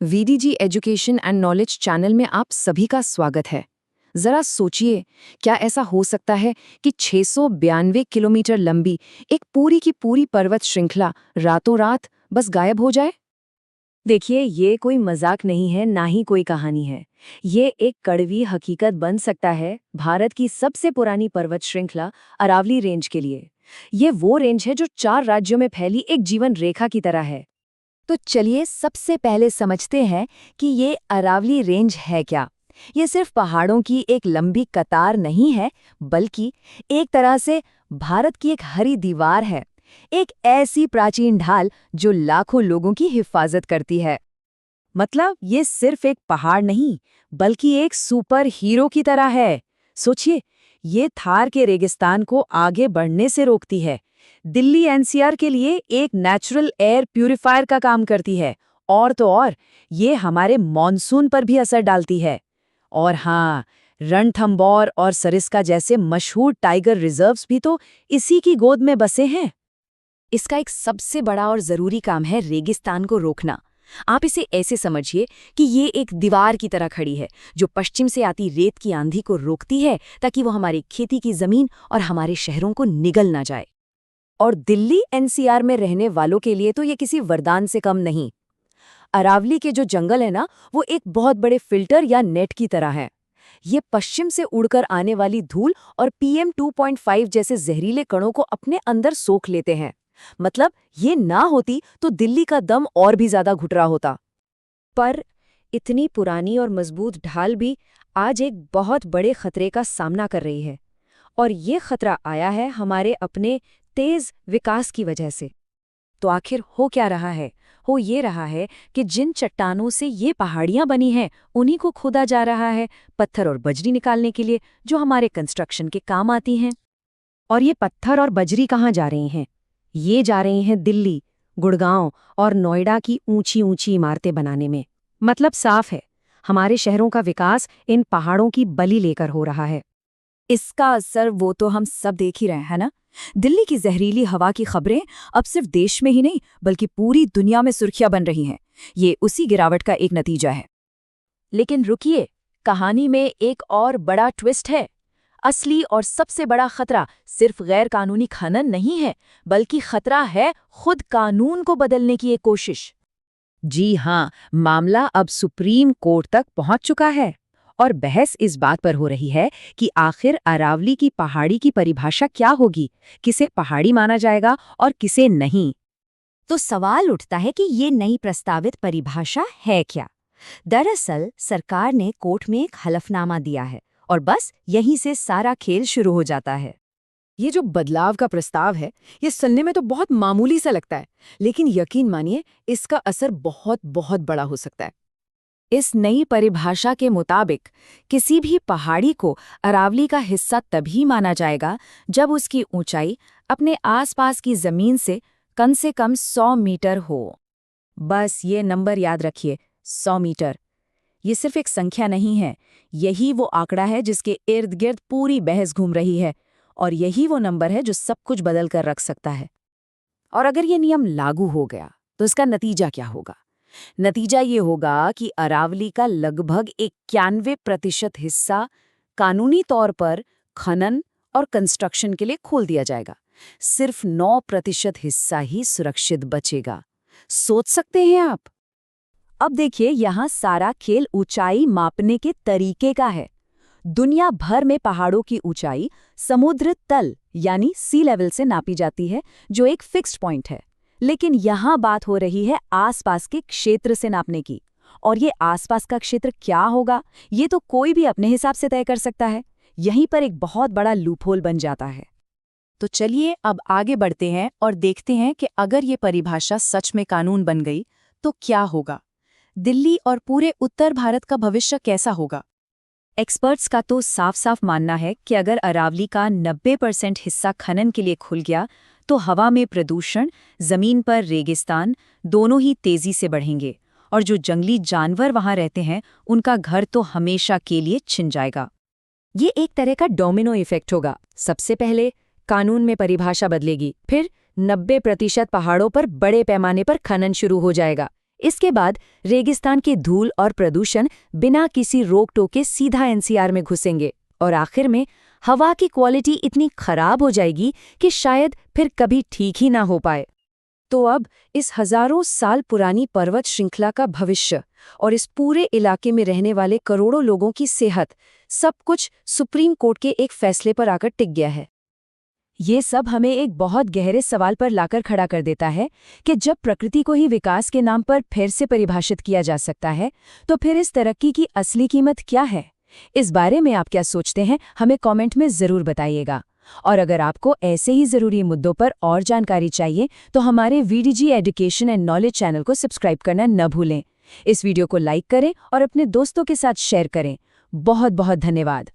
VDG education and knowledge channel में आप सभी का स्वागत है। जरा सोचिए, क्या ऐसा हो सकता है कि 692 किलोमीटर लंबी एक पूरी की पूरी पर्वत श्रृंखला रातों रात बस गायब हो जाए? देखिए, ये कोई मजाक नहीं है, ना ही कोई कहानी है। ये एक कड़वी हकीकत बन सकता है भारत की सबसे पुरानी पर्वत श्रृंखला अरावली रेंज के लिए। ये वो रेंज है जो 4 राज्यों में फैली एक जीवन रेखा की तरह है। तो चलिए सबसे पहले समझते हैं कि ये अरावली रेंज है क्या। ये सिर्फ पहाड़ों की एक लंबी कतार नहीं है, बल्कि एक तरह से भारत की एक हरी दीवार है। एक ऐसी प्राचीन ढाल जो लाखों लोगों की हिफाजत करती है। मतलब ये सिर्फ एक पहाड़ नहीं, बल्कि एक सुपर हीरो की तरह है। सोचिए, ये थार के रेगिस्तान को आगे बढ़ने से रोकती है। दिल्ली एनसीआर के लिए एक नेचुरल एयर प्यूरिफायर का काम करती है। और तो और, ये हमारे मॉनसून पर भी असर डालती है। और हाँ, रणथंबोर और सरिस्का जैसे मशहूर टाइगर रिजर्व्स भी तो इसी की गोद में बसे हैं। इसका एक सबसे बड़ा और जरूरी काम है रेगिस्तान को रोकना। आप इसे ऐसे समझिए कि ये एक दीवार की तरह खड़ी है जो पश्चिम से आती रेत की आंधी को रोकती है, ताकि वो हमारी खेती की जमीन और हमारे शहरों को निगल ना जाए। और दिल्ली एनसीआर में रहने वालों के लिए तो ये किसी वरदान से कम नहीं। अरावली के जो जंगल है ना, वो एक बहुत बड़े फिल्टर या नेट की तरह है। ये पश्चिम से उड़कर आने वाली धूल और PM 2.5 जैसे जहरीले कणों को अपने अंदर सोख लेते हैं। मतलब ये ना होती तो दिल्ली का दम और भी ज्यादा घुटरा होता। पर इतनी पुरानी और मजबूत ढाल भी आज एक बहुत बड़े खतरे का सामना कर रही है। और ये खतरा आया है हमारे अपने तेज विकास की वजह से। तो आखिर हो क्या रहा है? हो ये रहा है कि जिन चट्टानों से ये पहाड़ियां बनी हैं, उन्हीं को खोदा जा रहा है पत्थर और बजरी निकालने के लिए, जो हमारे कंस्ट्रक्शन के काम आती हैं। और ये पत्थर और बजरी कहाँ जा रही हैं? ये जा रही हैं दिल्ली, गुड़गांव और नोएडा की ऊंची ऊंची इमारतें बनाने में। मतलब साफ है, हमारे शहरों का विकास इन पहाड़ों की बलि लेकर हो रहा है। इसका असर वो तो हम सब देख ही रहे हैं ना। दिल्ली की जहरीली हवा की खबरें अब सिर्फ देश में ही नहीं, बल्कि पूरी दुनिया में सुर्खियां बन रही हैं। ये उसी गिरावट का एक नतीजा है। लेकिन रुकिए, कहानी में एक और बड़ा ट्विस्ट है। असली और सबसे बड़ा खतरा सिर्फ गैर कानूनी खनन नहीं है, बल्कि खतरा है खुद कानून को बदलने की एक कोशिश। जी हाँ, मामला अब सुप्रीम कोर्ट तक पहुंच चुका है। और बहस इस बात पर हो रही है कि आखिर अरावली की पहाड़ी की परिभाषा क्या होगी, किसे पहाड़ी माना जाएगा और किसे नहीं। तो सवाल उठता है कि ये नई प्रस्तावित परिभाषा है क्या? दरअसल सरकार ने कोर्ट में एक हलफनामा दिया है और बस यहीं से सारा खेल शुरू हो जाता है। ये जो बदलाव का प्रस्ताव है, ये सुनने में तो बहुत मामूली सा लगता है, लेकिन यकीन मानिए इसका असर बहुत बहुत बड़ा हो सकता है। इस नई परिभाषा के मुताबिक किसी भी पहाड़ी को अरावली का हिस्सा तभी माना जाएगा जब उसकी ऊंचाई अपने आसपास की जमीन से कम 100 मीटर हो। बस ये नंबर याद रखिए, 100 मीटर। ये सिर्फ एक संख्या नहीं है, यही वो आंकड़ा है जिसके इर्द गिर्द पूरी बहस घूम रही है। और यही वो नंबर है जो सब कुछ बदल कर रख सकता है। और अगर ये नियम लागू हो गया तो इसका नतीजा क्या होगा? नतीजा ये होगा कि अरावली का लगभग 91% हिस्सा कानूनी तौर पर खनन और कंस्ट्रक्शन के लिए खोल दिया जाएगा। सिर्फ 9% हिस्सा ही सुरक्षित बचेगा। सोच सकते हैं आप? अब देखिए, यहाँ सारा खेल ऊंचाई मापने के तरीके का है। दुनिया भर में पहाड़ों की ऊंचाई समुद्र तल यानी सी लेवल से नापी जाती है, जो एक फिक्स्ड पॉइंट है। लेकिन यहाँ बात हो रही है आसपास के क्षेत्र से नापने की। और ये आसपास का क्षेत्र क्या होगा, ये तो कोई भी अपने हिसाब से तय कर सकता है। यहीं पर एक बहुत बड़ा लूपहोल बन जाता है। तो चलिए अब आगे बढ़ते हैं और देखते हैं कि अगर ये परिभाषा सच में कानून बन गई तो क्या होगा। दिल्ली और पूरे उत्तर भारत का भविष्य कैसा होगा? एक्सपर्ट्स का तो साफ साफ मानना है कि अगर अरावली का 90% हिस्सा खनन के लिए खुल गया तो हवा में प्रदूषण, जमीन पर रेगिस्तान दोनों ही तेजी से बढ़ेंगे। और जो जंगली जानवर वहां रहते हैं, उनका घर तो हमेशा के लिए छिन जाएगा। ये एक तरह का डोमिनो इफेक्ट होगा। सबसे पहले कानून में परिभाषा बदलेगी, फिर 90% पहाड़ों पर बड़े पैमाने पर खनन शुरू हो जाएगा। इसके बाद रेगिस्तान के धूल और प्रदूषण बिना किसी रोक टोके सीधा एनसीआर में घुसेंगे और आखिर में हवा की क्वालिटी इतनी खराब हो जाएगी कि शायद फिर कभी ठीक ही ना हो पाए। तो अब इस हजारों साल पुरानी पर्वत श्रृंखला का भविष्य और इस पूरे इलाके में रहने वाले करोड़ों लोगों की सेहत, सब कुछ सुप्रीम कोर्ट के एक फैसले पर आकर टिक गया है। ये सब हमें एक बहुत गहरे सवाल पर लाकर खड़ा कर देता है कि जब प्रकृति को ही विकास के नाम पर फिर से परिभाषित किया जा सकता है, तो फिर इस तरक्की की असली कीमत क्या है? इस बारे में आप क्या सोचते हैं, हमें कमेंट में ज़रूर बताइएगा। और अगर आपको ऐसे ही ज़रूरी मुद्दों पर और जानकारी चाहिए तो हमारे VDG education and knowledge channel को सब्सक्राइब करना न भूलें। इस वीडियो को लाइक करें और अपने दोस्तों के साथ शेयर करें। बहुत बहुत धन्यवाद।